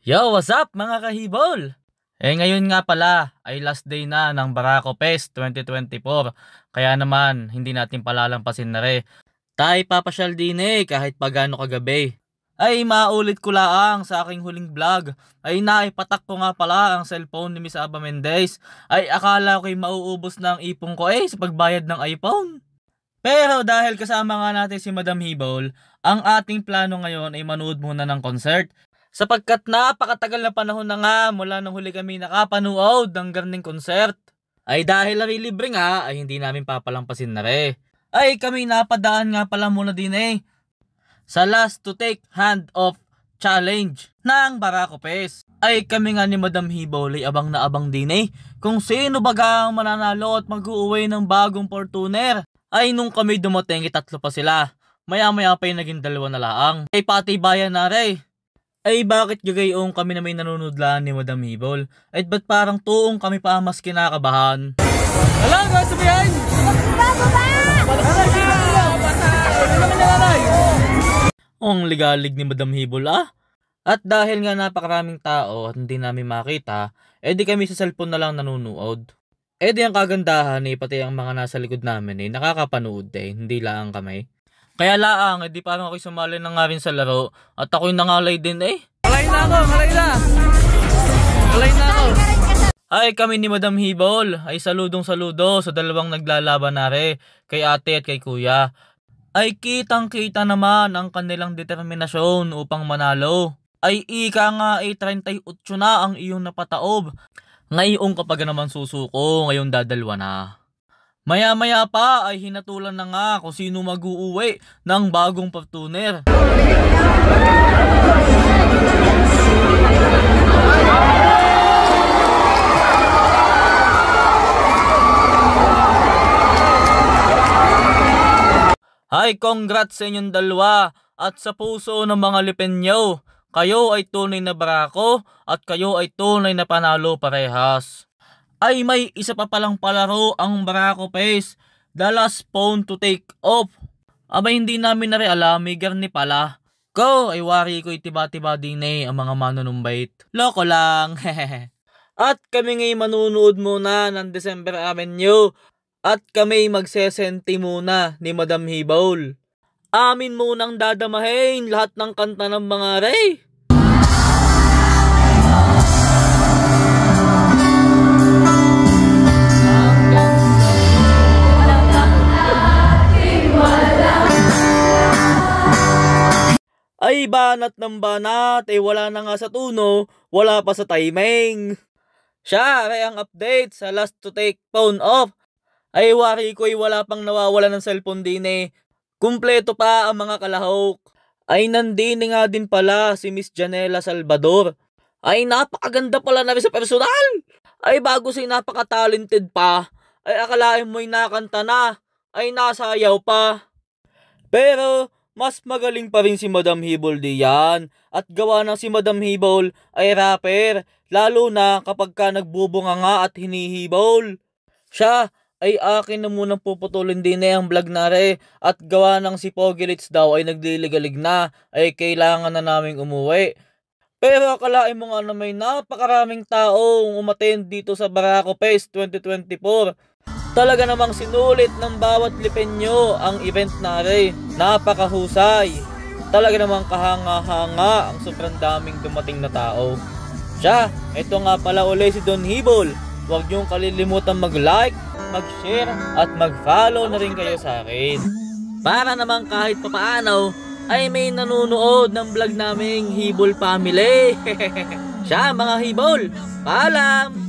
Yo, what's up mga kahibol? Ngayon nga pala ay last day na ng Barako Fest 2024. Kaya naman hindi natin palalampasin na rin. Tayo papasyal din kahit pagano kagabi. Ay maulit ko laang sa aking huling vlog ay naipatak ko nga pala ang cellphone ni Miss Aba Mendez. Ay akala ko'y mauubos na ang ipong ko sa pagbayad ng iPhone. Pero dahil kasama nga natin si Madam Hibol, ang ating plano ngayon ay manood muna ng concert. Sapagkat napakatagal na panahon na nga mula nung huli kami nakapanood ng garning concert. Ay dahil libre nga ay hindi namin papalampasin na rin. Ay kami napadaan nga pala muna din sa last to take hand off challenge ng Barako Fest. Ay kami nga ni Madam Hibol ay abang na abang din kung sino baga ang mananalo at mag-uuwi ng bagong Fortuner. Ay nung kami dumating tatlo pa sila. Maya maya pa yung naging dalawa na laang. Ay pati bayan na rin. Ay bakit gagayong kami na may nanunudlaan ni Madam Hibol? Ay ba't parang tuong kami pa mas kinakabahan? Alam nga sabihin! Ang ligalig ni Madam Hibol At dahil nga napakaraming tao at hindi namin makita, di kami sa cellphone na lang nanunood. Di ang kagandahan pati ang mga nasa likod namin nakakapanood hindi lang kami. Kaya laang, di parang ako'y sumali na nga rin sa laro at ako'y nangalay din Malay na ako, malay na! Malay na ako! Ay kami ni Madam Hibol ay saludong saludo sa dalawang naglalaban na kay ate at kay kuya. Ay kitang kita naman ang kanilang determinasyon upang manalo. Ay ika nga 38 na ang iyong napataob. Ngayon kapag naman susuko, ngayon dadalwa na. Maya-maya pa ay hinatulan na nga kung sino mag-uuwi ng bagong Fortuner. Ay congrats sa inyong dalawa at sa puso ng mga lipenyo. Kayo ay tunay na barako at kayo ay tunay na panalo parehas. Ay may isa pa palang palaro ang Barako Fest, the last phone to take off. Abay hindi namin na rin alam, may garni pala. Ko ay wari ko itiba-tiba din ang mga manunumbait. Loko lang, At kami ngay manunood muna ng December Avenue. At kami magsesenti muna ni Madam Hibol. Amin munang dadamahin lahat ng kanta ng mga Ray. Ay banat ng banat, wala na nga sa tuno, wala pa sa timing. Siya, ang update sa last to take phone off. Ay wari ko'y wala pang nawawala ng cellphone din Kumpleto pa ang mga kalahok. Ay nandini nga din pala si Miss Janela Salvador. Ay napakaganda pala na rin sa personal. Ay bago siya napaka-talented pa. Ay akalain mo'y nakanta na. Ay nasayaw pa. Pero mas magaling pa rin si Madam Hibol diyan. At gawa ng si Madam Hibol ay rapper. Lalo na kapag ka nagbubunga nga at hinihibol. Siya ay akin na munang puputulin din ang vlog na at gawa ng si Pogilits daw ay nagliligalig na ay kailangan na naming umuwi. Pero akalain mo nga na may napakaraming taong umattend dito sa Barako Fest 2024. Talaga namang sinulit ng bawat lipenyo ang event na napakahusay. Talaga namang kahanga-hanga ang sobrang daming dumating na tao. Siya, ito nga pala uli si Don Hibol. Huwag niyong kalilimutan mag-like, mag-share at mag-follow na rin kayo sa akin. Para naman kahit papaano ay may nanunood ng vlog naming Hibol Family. Siya mga Hibol, paalam!